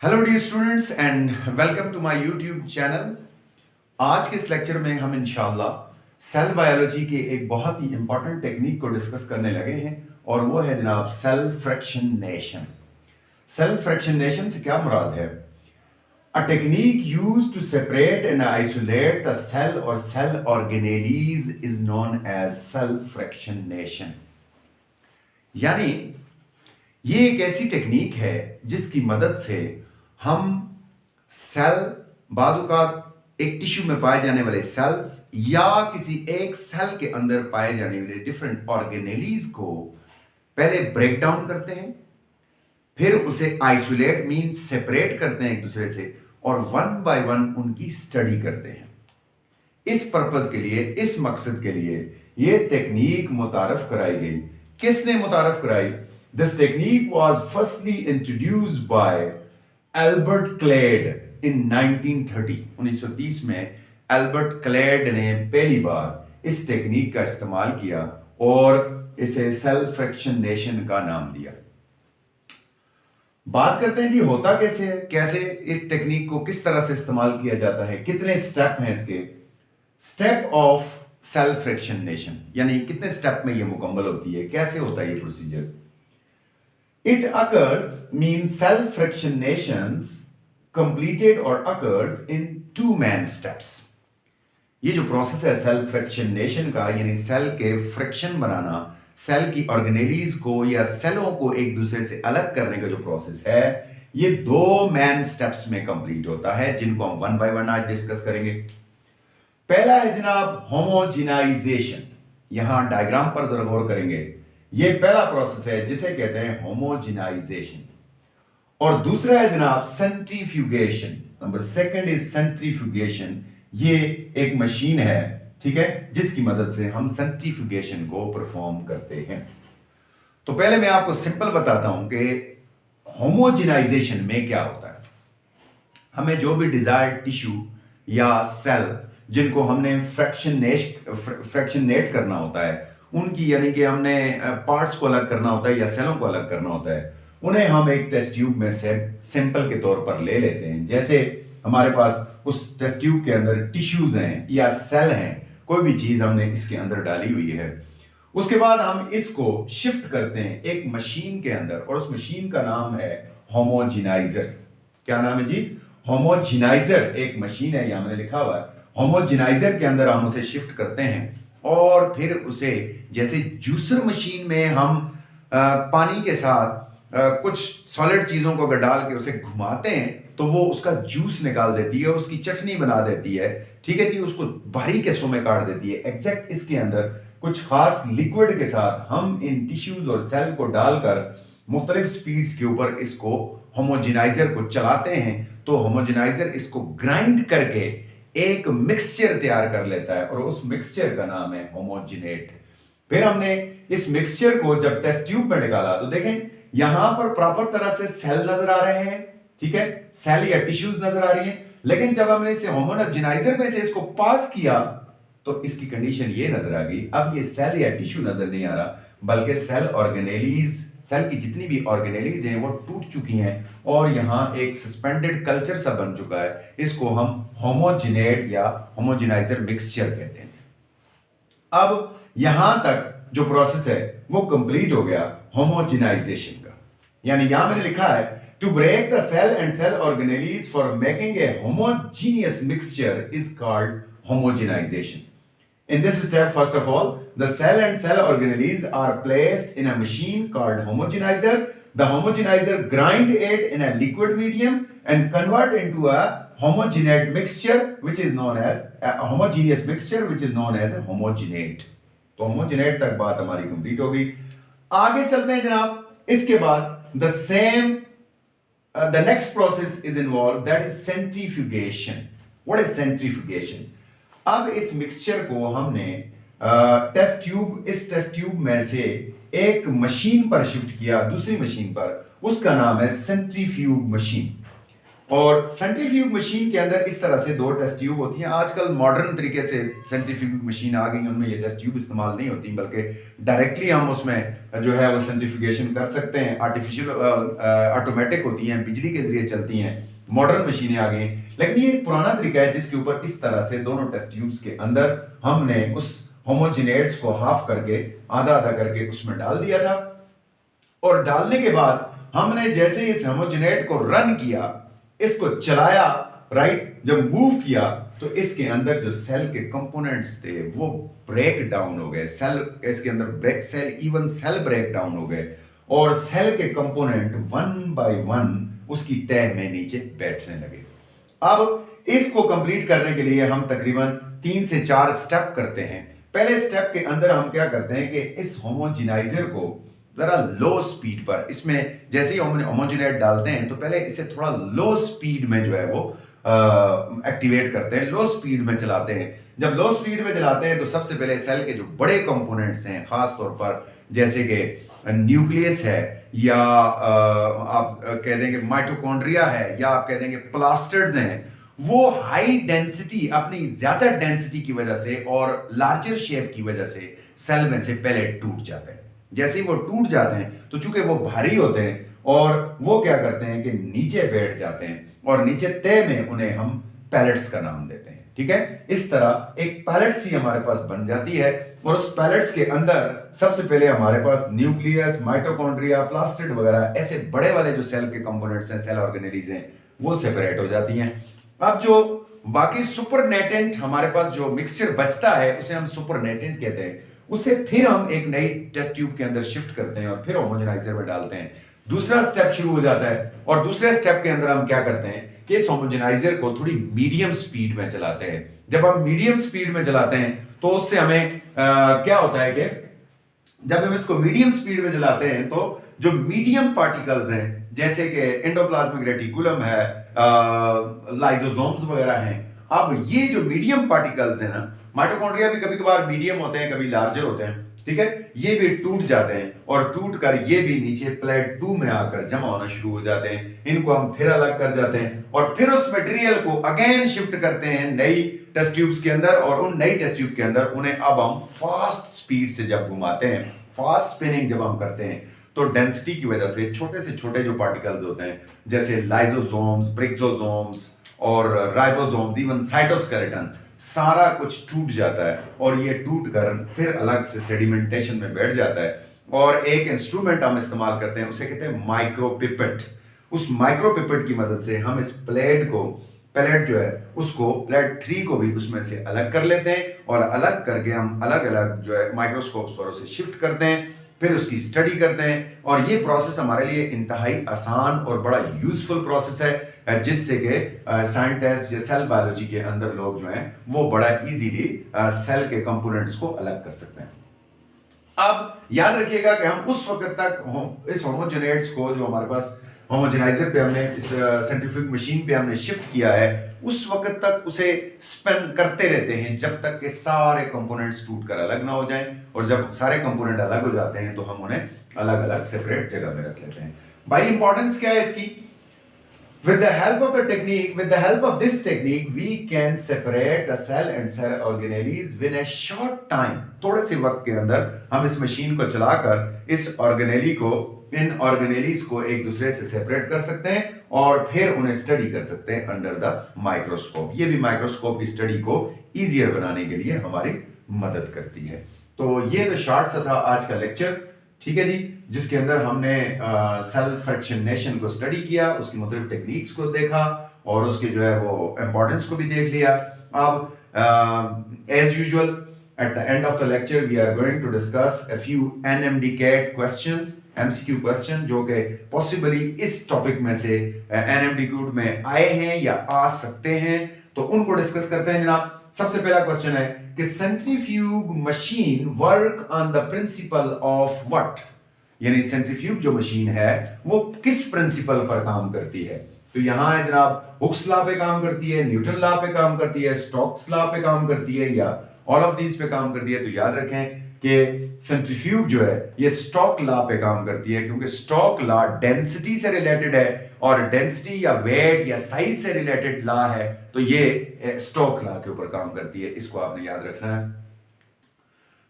Hello dear students and welcome to my YouTube channel. आज के इस लेक्चर में हम इंशाल्लाह सेल बायोलॉजी के एक बहुत ही इंपॉर्टेंट टेक्निक को डिस्कस करने लगे हैं और वो है जनाब सेल फ्रैक्शनेशन। सेल फ्रैक्शनेशन से क्या मुराद है? A technique used to separate and isolate the cell or cell organelles is known as cell fractionation. यानी ये एक ऐसी टेक्निक है जिसकी मदद से हम सेल बाजू का एक टिश्यू में पाए जाने वाले सेल्स या किसी एक सेल के अंदर पाए जाने वाले डिफरेंट ऑर्गेनेलीज को पहले ब्रेक डाउन करते हैं, फिर उसे आइसोलेट मीन सेपरेट करते हैं एक दूसरे से और वन बाय वन उनकी स्टडी करते हैं। इस पर्पस के लिए, इस मकसद के लिए ये टेक्निक मुतारफ कराई गई। किसने मुतारफ कराई? This technique was firstly introduced by Albert Claude in 1930 में एल्बर्ट क्लेड ने पहली बार इस टेक्निक का इस्तेमाल किया और इसे सेल फ्रैक्शनेशन का नाम दिया। बात करते हैं जी होता कैसे है, कैसे इस टेक्निक को किस तरह से इस्तेमाल किया जाता है, कितने स्टेप हैं इसके। स्टेप ऑफ सेल फ्रैक्शनेशन यानी कितने स्टेप में ये मुकम्मल होती है, कैसे होता है ये procedure. It occurs means cell fractionations completed or occurs in two main steps. ये जो प्रोसेस है सेल फ्रैक्शनेशन का यानी सेल के फ्रैक्शन बनाना, सेल की ऑर्गेनेलीज को या सेलों को एक दूसरे से अलग करने का जो प्रोसेस है ये दो मेन स्टेप्स में कंप्लीट होता है जिनको हम वन बाय वन आज डिस्कस करेंगे। पहला है जनाब होमोजेनाइजेशन। यहां डायग्राम पर जरा गौर करेंगे, ये पहला प्रोसेस है जिसे कहते हैं होमोजेनाइजेशन। और दूसरा है जनाब centrifugation. Number second is centrifugation. ये एक मशीन है, ठीक है, जिसकी मदद से हम सेंट्रीफ्यूगेशन को परफॉर्म करते हैं। तो पहले मैं आपको सिंपल बताता हूं कि होमोजेनाइजेशन में क्या होता है। हमें जो भी डिजायर्ड टिश्यू या सेल जिनको हमने फ्रैक्शनेट करना होता है उनकी यानी कि हमने पार्ट्स को अलग करना होता है या सेलों को अलग करना होता है, उन्हें हम एक टेस्ट ट्यूब में से सैंपल के तौर पर ले लेते हैं। जैसे हमारे पास उस टेस्ट ट्यूब के अंदर टिश्यूज हैं या सेल हैं, कोई भी चीज हमने इसके अंदर डाली हुई है, उसके बाद हम इसको शिफ्ट करते हैं एक मशीन के अंदर और उस मशीन का नाम है होमोजेनाइजर। क्या नाम है जी? होमोजेनाइजर एक मशीन है, यहां मैंने लिखा हुआ है। होमोजेनाइजर के अंदर हम उसे शिफ्ट करते हैं और फिर उसे जैसे जूसर मशीन में हम पानी के साथ कुछ सॉलिड चीजों को अगर डाल के उसे घुमाते हैं तो वो उसका जूस निकाल देती है, उसकी चटनी बना देती है, ठीक है जी, उसको बारीक हिस्सों में काट देती है। एग्जैक्ट इसके अंदर कुछ खास लिक्विड के साथ हम इन टिश्यूज और सेल को डालकर मुख्तलिफ स्पीड्स के ऊपर इसको होमोजेनाइजर को चलाते हैं तो होमोजेनाइजर इसको ग्राइंड करके एक मिक्सचर तैयार कर लेता है और उस मिक्सचर का नाम है होमोजिनेट। फिर हमने इस मिक्सचर को जब टेस्ट ट्यूब में निकाला तो देखें यहां पर प्रॉपर तरह से सेल नजर आ रहे हैं, ठीक है, सेल या टिश्यूज नजर आ रही हैं। लेकिन जब हमने इसे होमोजेनाइजर में से इसको पास किया तो इसकी कंडीशन ये नजर आ गई, अब ये सेल या टिश्यू नजर नहीं आ रहा बल्कि सेल ऑर्गेनेलीज, सेल की जितनी भी ऑर्गेनेलीज हैं वो टूट चुकी हैं और यहां एक सस्पेंडेड कल्चर सा बन चुका है। इसको हम होमोजिनेट या होमोजेनाइजर मिक्सचर कहते हैं। अब यहां तक जो प्रोसेस है वो कंप्लीट हो गया होमोजेनाइजेशन का, यानी यहां मैंने लिखा है to break the cell and cell organelles for making a homogeneous mixture is called homogenization. In this step, first of all, the cell and cell organelles are placed in a machine called homogenizer. The homogenizer grind it in a liquid medium and convert into a homogeneous mixture, which is known as a homogeneous mixture, which is known as a homogenate. तो homogenate तक बात हमारी complete हो गई। आगे चलते हैं जनाब। इसके बाद the next process is involved, that is centrifugation. What is centrifugation? अब इस मिक्सचर को हमने इस टेस्ट ट्यूब में से एक मशीन पर शिफ्ट किया दूसरी मशीन पर, उसका नाम है सेंट्रीफ्यूग मशीन। और सेंट्रीफ्यूग मशीन के अंदर इस तरह से दो टेस्ट ट्यूब होती हैं। आजकल मॉडर्न तरीके से सेंट्रीफ्यूग मशीन आ गई, उनमें ये टेस्ट ट्यूब इस्तेमाल नहीं होती, बल्कि डायरेक्टली हम उसमें जो है वो सेंट्रीफ्यूगेशन कर सकते हैं। आर्टिफिशियल ऑटोमेटिक होती हैं, बिजली के जरिए चलती हैं, मॉडर्न मशीनें आ गई। लेकिन ये एक पुराना तरीका है जिसके ऊपर इस तरह से दोनों टेस्ट ट्यूब्स के अंदर हमने उस होमोजिनेट्स को हाफ करके आधा आधा करके उसमें डाल दिया था, और डालने के बाद हमने जैसे इस होमोजिनेट को रन किया, इसको चलाया, राइट, जब मूव किया तो इसके अंदर जो सेल के कंपोनेंट्स थे वो ब्रेक डाउन हो गए। सेल इसके अंदर break cell even cell break down हो गए, और सेल के कंपोनेंट वन बाय वन उसकी तह में नीचे बैठने लगे। अब इसको कंप्लीट करने के लिए हम तकरीबन 3 से 4 स्टेप करते हैं। पहले स्टेप के अंदर हम क्या करते हैं कि इस होमोजिनाइजर को जरा लो स्पीड पर, इसमें जैसे ही हम होमोजिनेट डालते हैं तो पहले इसे थोड़ा लो स्पीड में जो है वो एक्टिवेट करते हैं, लो स्पीड में चलाते हैं। जब लो स्पीड में चलाते हैं तो सबसे पहले सेल के जो बड़े कंपोनेंट्स हैं, खास तौर पर जैसे कि न्यूक्लियस है, या आप कह देंगे माइटोकॉन्ड्रिया है, या आप कह देंगे प्लास्टिड्स हैं, वो हाई डेंसिटी, अपनी ज्यादा डेंसिटी की वजह से और लार्जर शेप की वजह से सेल में से पहले टूट जाते हैं। जैसे ही वो टूट जाते हैं तो चूंकि वो भारी होते हैं और वो क्या करते हैं कि नीचे बैठ जाते हैं, और नीचे तय में उन्हें हम पैलेट्स का नाम देते हैं। ठीक है, इस तरह एक पैलेट्स ही हमारे पास बन जाती है, और उस पैलेट्स के अंदर सबसे पहले हमारे पास न्यूक्लियस, माइटोकॉन्ड्रिया, प्लास्टिड वगैरह ऐसे बड़े वाले जो सेल के कंपोनेंट्स हैं, सेल ऑर्गेनेलीज हैं, वो सेपरेट हो जाती हैं। अब जो बाकी सुपरनेटेंट हमारे पास जो मिक्सचर बचता है उसे हम सुपरनेटेंट कहते हैं, उसे फिर हम एक नई टेस्ट ट्यूब के अंदर शिफ्ट करते हैं और फिर होमोजेनाइजर में डालते हैं। दूसरा स्टेप शुरू हो जाता है, और दूसरे स्टेप के अंदर हम क्या करते हैं कि इस होमोजेनाइजर को थोड़ी मीडियम स्पीड में चलाते हैं। जब हम मीडियम स्पीड में चलाते हैं तो उससे हमें क्या होता है कि जब हम इसको मीडियम स्पीड में चलाते हैं तो जो मीडियम पार्टिकल्स हैं, जैसे कि एंडोप्लाज्मिक रेटिकुलम है, लाइसोसोम्स वगैरह हैं, अब ये जो मीडियम पार्टिकल्स हैं ना, माइटोकॉन्ड्रिया भी कभी कभार मीडियम होते हैं, कभी लार्जर होते हैं, ठीक है, ये भी टूट जाते हैं, और टूट कर ये भी नीचे प्लेट 2 में आकर जमा होना शुरू हो जाते हैं। इनको हम फिर अलग कर जाते हैं और फिर उस मटेरियल को अगेन शिफ्ट करते हैं नई टेस्ट ट्यूब्स के अंदर, और उन नई टेस्ट ट्यूब के अंदर उन्हें अब हम फास्ट स्पीड से जब घुमाते हैं, फास्ट स्पिनिंग जब हम करते हैं, तो डेंसिटी की वजह से छोटे जो पार्टिकल्स होते हैं, जैसे लाइसोसोम्स, ब्रिक्सोसोम्स और राइबोसोम्स, इवन साइटोस्केलेटन, सारा कुछ टूट जाता है, और ये टूट कर फिर अलग से सेडिमेंटेशन में बैठ जाता है। और एक इंस्ट्रूमेंट हम इस्तेमाल करते हैं, उसे कहते हैं माइक्रोपिपेट। उस माइक्रोपिपेट की मदद से हम इस प्लेट जो है उसको, प्लेट 3 को भी उसमें से अलग कर लेते हैं, और अलग करके हम अलग अलग जो है माइक्रोस्कोप्स पर उसे शिफ्ट करते हैं, फिर उसकी स्टडी करते हैं। और ये प्रोसेस हमारे लिए इंतहाई आसान और बड़ा यूजफुल प्रोसेस है, जिससे कि साइंटिस्ट या सेल बायोलॉजी के अंदर लोग जो हैं वो बड़ा इजीली सेल के कंपोनेंट्स को अलग कर सकते हैं। अब याद रखिएगा कि हम उस वक्त तक इस होमोजेनेट्स को, जो हमारे पास होमोजेनाइजर पे हमने इस सेंट्रीफ्यूग मशीन पे हमने शिफ्ट किया है, उस वक्त तक उसे स्पिन करते रहते हैं जब तक कि सारे कंपोनेंट्स टूटकर अलग ना हो जाएं, और जब सारे कंपोनेंट अलग हो जाते हैं तो हम उन्हें अलग अलग सेपरेट जगह में रख लेते हैं। भाई इंपॉर्टेंस क्या है इसकी? With the help of this technique, we can separate the cell and cell organelles within a short time. थोड़े से वक्त के अंदर हम इस मशीन को चलाकर इन ऑर्गेनेलीज को एक दूसरे से सेपरेट कर सकते हैं, और फिर उन्हें स्टडी कर सकते हैं अंडर द माइक्रोस्कोप। ये भी माइक्रोस्कोप की स्टडी को इजियर बनाने के लिए हमारी मदद करती है। तो ये तो शॉर्ट सा था आज का लेक्चर, ठीक है जी, जिसके अंदर हमने सेल फ्रैक्शनेशन को स्टडी किया, उसकी मुख्तलिफ टेक्निक्स को देखा, और उसके जो है वो इंपॉर्टेंस को भी देख लिया। अब as usual at the end of the lecture we are going to discuss a few NMDCAT questions, MCQ question, जो कि possibly इस टॉपिक में से NMDCAT में आए हैं या आ सकते हैं, तो उनको डिस्कस करते हैं जनाब। सबसे पहला क्वेश्चन है कि centrifuge machine work on the principle of what, यानी सेंट्रीफ्यूग जो मशीन है वो किस प्रिंसिपल पर काम करती है। तो यहां है जनाब, हुक्स लॉ पे काम करती है, न्यूटन लॉ पे काम करती है, स्टोक्स लॉ पे काम करती है, या ऑल ऑफ दीज पे काम करती है। तो याद रखें कि सेंट्रीफ्यूज जो है ये स्टोक लॉ पे काम करती है, क्योंकि स्टोक लॉ डेंसिटी से रिलेटेड है और डेंसिटी या वेट या साइज से रिलेटेड लॉ है, तो ये स्टोक लॉ के ऊपर काम करती है। इसको आपने याद रखना है।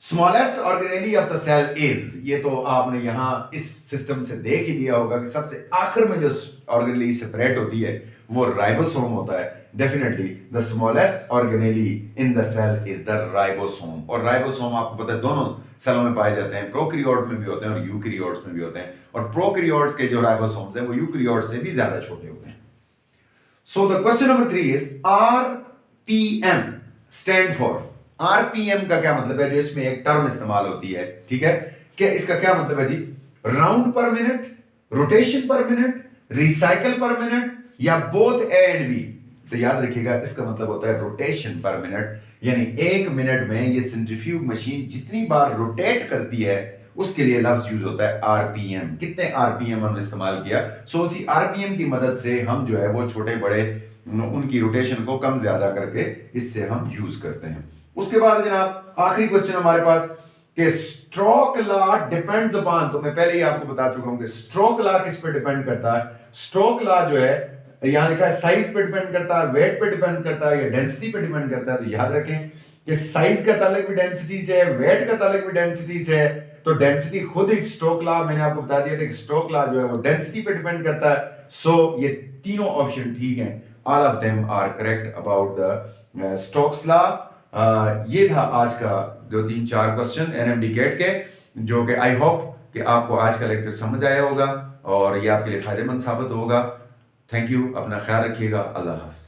Smallest organelle of the cell is, ये तो आपने यहां इस सिस्टम से देख ही लिया होगा कि सबसे आखिर में जो ऑर्गेनेली सेपरेट होती है वो राइबोसोम होता है। Definitely the smallest organelle in the cell is the ribosome. और राइबोसोम आपको पता है दोनों सेलों में पाए जाते हैं, प्रोकैरियोट में भी होते हैं और यूकैरियोट्स में भी होते हैं, और प्रोकैरियोट्स के जो राइबोसोम्स हैं वो यूकैरियोट्स से भी ज्यादा छोटे होते हैं। So the question number 3 is RPM stand for. RPM का क्या मतलब है, जो इसमें एक टर्म इस्तेमाल होती है, ठीक है, कि इसका क्या मतलब है जी? Round per minute, rotation per minute, recycle per minute, या बोथ ए एंड बी। तो याद रखिएगा इसका मतलब होता है रोटेशन पर मिनट, यानी एक मिनट में ये सेंट्रीफ्यूज मशीन जितनी बार रोटेट करती है उसके लिए लफ्ज यूज होता है आरपीएम। कितने आरपीएम हमने इस्तेमाल किया, सो उसी आरपीएम की मदद से हम जो है वो छोटे बड़े उनकी रोटेशन को कम ज्यादा करके इससे हम यूज करते हैं। उसके बाद जनाब आखिरी क्वेश्चन हमारे पास कि स्ट्रोक लॉ डिपेंड्स अपॉन, तो मैं पहले ही आपको बता चुका हूं कि स्ट्रोक लॉ किस पे डिपेंड करता है। स्ट्रोक लॉ जो है यहां लिखा है साइज पे डिपेंड करता है, वेट पे डिपेंड करता है, या डेंसिटी पे डिपेंड करता है। तो याद रखें कि साइज का ताल्लुक भी डेंसिटी से है, वेट का ताल्लुक भी डेंसिटी से है। तो डेंसिटी खुद ही स्ट्रोक लॉ मैंने आपको बता दिया था कि स्ट्रोक लॉ जो है वो डेंसिटी पे डिपेंड करता है। सो ये तीनों ऑप्शन ठीक हैं, all of them are correct about the Stokes law. ये था आज का जो 3-4 क्वेश्चन एनएमडी गेट के, जो कि आई होप कि आपको आज का लेक्चर समझ आया होगा और ये आपके लिए फायदेमंद साबित होगा। थैंक यू, अपना ख्याल रखिएगा, अल्लाह हाफ़िज़।